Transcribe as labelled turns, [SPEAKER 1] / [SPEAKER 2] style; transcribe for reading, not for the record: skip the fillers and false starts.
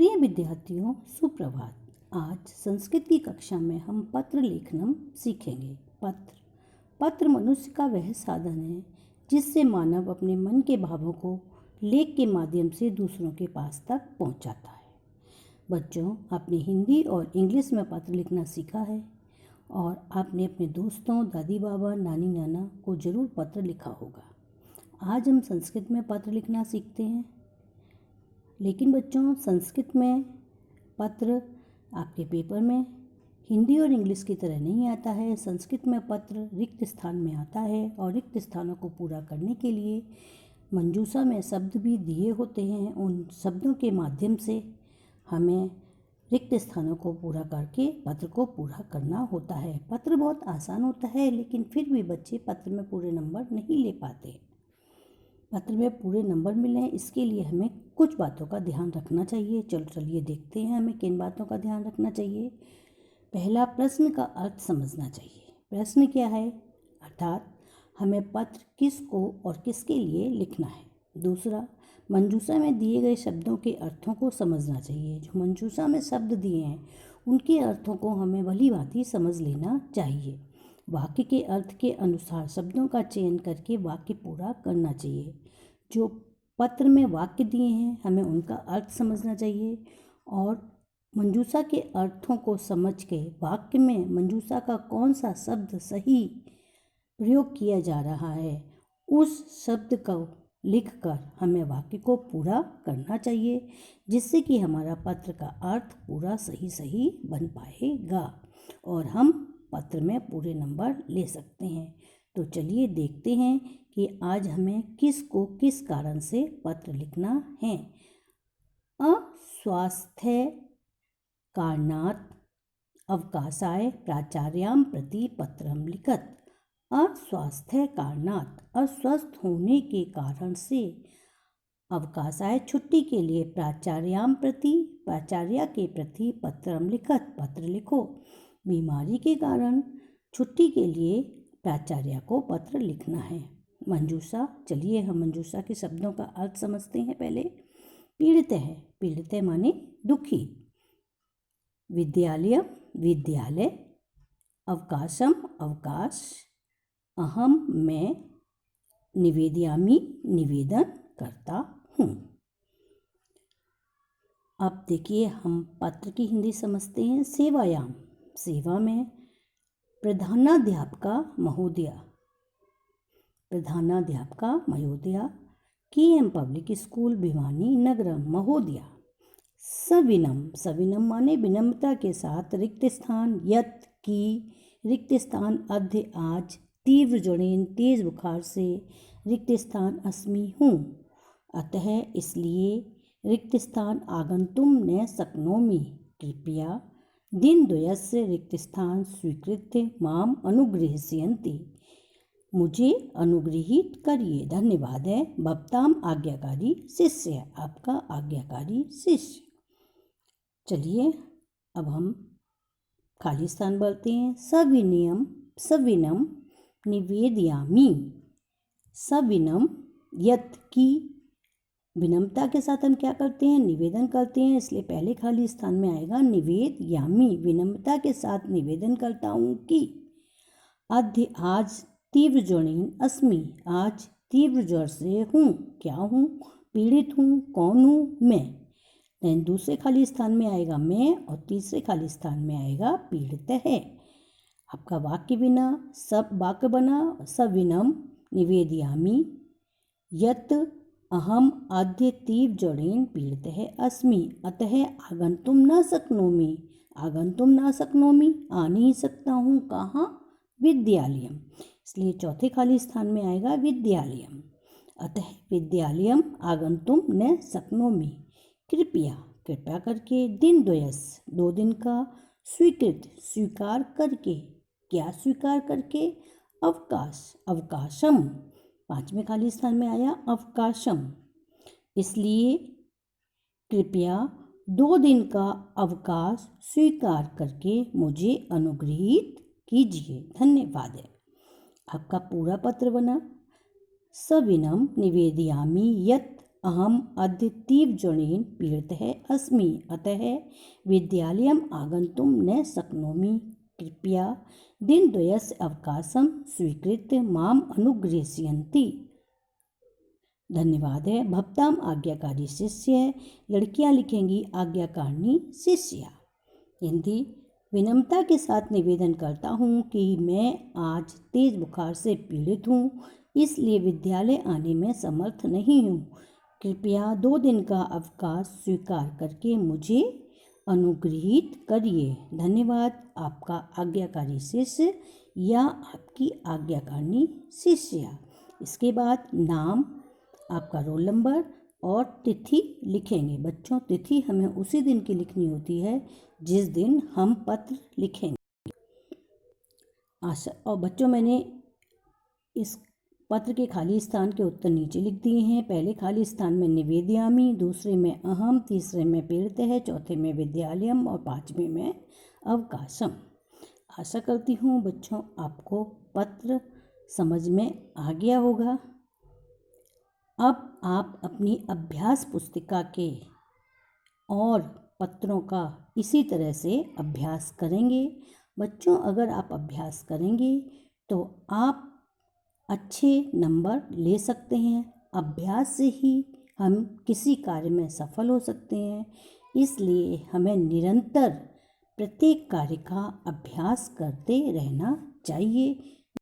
[SPEAKER 1] प्रिय विद्यार्थियों, सुप्रभात। आज संस्कृत की कक्षा में हम पत्र लेखनम सीखेंगे। पत्र मनुष्य का वह साधन है जिससे मानव अपने मन के भावों को लेख के माध्यम से दूसरों के पास तक पहुंचाता है। बच्चों, आपने हिंदी और इंग्लिश में पत्र लिखना सीखा है और आपने अपने दोस्तों, दादी बाबा, नानी नाना को ज़रूर पत्र लिखा होगा। आज हम संस्कृत में पत्र लिखना सीखते हैं। लेकिन बच्चों, संस्कृत में पत्र आपके पेपर में हिंदी और इंग्लिश की तरह नहीं आता है। संस्कृत में पत्र रिक्त स्थान में आता है और रिक्त स्थानों को पूरा करने के लिए मंजूषा में शब्द भी दिए होते हैं। उन शब्दों के माध्यम से हमें रिक्त स्थानों को पूरा करके पत्र को पूरा करना होता है। पत्र बहुत आसान होता है, लेकिन फिर भी बच्चे पत्र में पूरे नंबर नहीं ले पाते। पत्र में पूरे नंबर मिलें, इसके लिए हमें कुछ बातों का ध्यान रखना चाहिए। चलिए देखते हैं हमें किन बातों का ध्यान रखना चाहिए। पहला, प्रश्न का अर्थ समझना चाहिए। प्रश्न क्या है, अर्थात हमें पत्र किसको और किसके लिए लिखना है। दूसरा, मंजूषा में दिए गए शब्दों के अर्थों को समझना चाहिए। जो मंजूषा में शब्द दिए हैं उनके अर्थों को हमें भली भांति समझ लेना चाहिए। वाक्य के अर्थ के अनुसार शब्दों का चयन करके वाक्य पूरा करना चाहिए। जो पत्र में वाक्य दिए हैं हमें उनका अर्थ समझना चाहिए और मंजूषा के अर्थों को समझ के वाक्य में मंजूषा का कौन सा शब्द सही प्रयोग किया जा रहा है उस शब्द को लिखकर हमें वाक्य को पूरा करना चाहिए, जिससे कि हमारा पत्र का अर्थ पूरा सही बन पाएगा और हम पत्र में पूरे नंबर ले सकते हैं। तो चलिए देखते हैं कि आज हमें किसको किस कारण से पत्र लिखना है। अस्वास्थ्य कारणात् अवकाशाय प्राचार्यां प्रति पत्रम लिखत। अस्वास्थ्य कारणात्, अस्वस्थ होने के कारण से, अवकाशाय छुट्टी के लिए, प्राचार्यां प्रति, प्राचार्य के प्रति पत्रम लिखत, पत्र लिखो। बीमारी के कारण छुट्टी के लिए प्राचार्य को पत्र लिखना है। मंजूषा, चलिए हम मंजूषा के शब्दों का अर्थ समझते हैं। पहले पीड़ित है, पीड़ित माने दुखी। विद्यालय, विद्यालय। अवकाशम, अवकाश। अहम, मैं। निवेदयामि, निवेदन करता हूँ। अब देखिए हम पत्र की हिंदी समझते हैं। सेवायाम, सेवा में। प्रधानाध्यापका महोदया, प्रधानाध्यापका महोदया। केएम पब्लिक स्कूल भिवानी नगरम महोदया। सविनम, सविनम माने विनम्रता के साथ। रिक्त स्थान, यत की, रिक्त स्थान अद्य आज। तीव्र ज्वरेन, तेज बुखार से। रिक्त स्थान अस्मि हूँ, अतः इसलिए। रिक्त स्थान आगंतुम न शक्नोमि, कृपया। दिनद्वयस्य रिक्त स्थान स्वीकृत्य माम अनुगृह्यन्ति, मुझे अनुगृहित करिए। धन्यवाद है। भवताम आज्ञाकारी शिष्य, आपका आज्ञाकारी शिष्य। चलिए अब हम खाली स्थान बोलते हैं। सविनयम, सविनम निवेदयामि। सविनम, यत की, विनम्रता के साथ हम क्या करते हैं, निवेदन करते हैं, इसलिए पहले खाली स्थान में आएगा निवेदयामि, विनम्रता के साथ निवेदन करता हूँ कि। अद्य आज, तीव्र ज्वरेन अस्मि, आज तीव्र ज्वर से हूँ, क्या हूँ, पीड़ित हूँ, कौन हूँ, मैं। देन दूसरे खाली स्थान में आएगा मैं और तीसरे खाली स्थान में आएगा पीड़ित है। आपका वाक्य बिना सब वाक्य बना। सविनम निवेदयामि यत् अहम अद्य तीव्र ज्वरेन पीड़ित है अस्मि, अतः आगंतुम न शक्नोमि। आगंतुम न शक्नोमि, आ नहीं सकता हूँ, कहाँ, विद्यालयम, इसलिए चौथे खाली स्थान में आएगा विद्यालयम। अतः विद्यालयम आगंतुम न शक्नोमि, कृपया, कृपया करके। दिनद्वयस, 2 दिन का। स्वीकृत, स्वीकार करके, क्या स्वीकार करके, अवकाश, अवकाशम, 5वें खाली स्थान में आया अवकाशम, इसलिए कृपया 2 दिन का अवकाश स्वीकार करके मुझे अनुगृहीत कीजिए। धन्यवाद है। आपका पूरा पत्र बना। सविनम निवेदयामि यत् अहम अद्य तीव्रजनेन पीडितः अस्मि, अतः विद्यालयम् आगन्तुं न शक्नोमि। कृपया दिनद्वयस्य अवकाशं स्वीकृत्य माम् अनुगृह्यन्ति। धन्यवाद है। भवताम आज्ञाकारी शिष्य। लड़कियां लिखेंगी आज्ञाकारिणी शिष्या। हिंदी। विनम्रता के साथ निवेदन करता हूँ कि मैं आज तेज बुखार से पीड़ित हूँ, इसलिए विद्यालय आने में समर्थ नहीं हूँ। कृपया 2 दिन का अवकाश स्वीकार करके मुझे अनुग्रहित करिए। धन्यवाद। आपका आज्ञाकारी शिष्य या आपकी आज्ञाकारिणी शिष्या। इसके बाद नाम, आपका रोल नंबर और तिथि लिखेंगे। बच्चों, तिथि हमें उसी दिन की लिखनी होती है जिस दिन हम पत्र लिखेंगे। आशा। और बच्चों, मैंने इस पत्र के खाली स्थान के उत्तर नीचे लिख दिए हैं। पहले खाली स्थान में निवेदयामी, दूसरे में अहम, तीसरे में पीड़ित है, चौथे में विद्यालयम और 5वें में अवकाशम। आशा करती हूँ बच्चों आपको पत्र समझ में आ गया होगा। अब आप अपनी अभ्यास पुस्तिका के और पत्रों का इसी तरह से अभ्यास करेंगे। बच्चों, अगर आप अभ्यास करेंगे तो आप अच्छे नंबर ले सकते हैं। अभ्यास से ही हम किसी कार्य में सफल हो सकते हैं, इसलिए हमें निरंतर प्रत्येक कार्य का अभ्यास करते रहना चाहिए।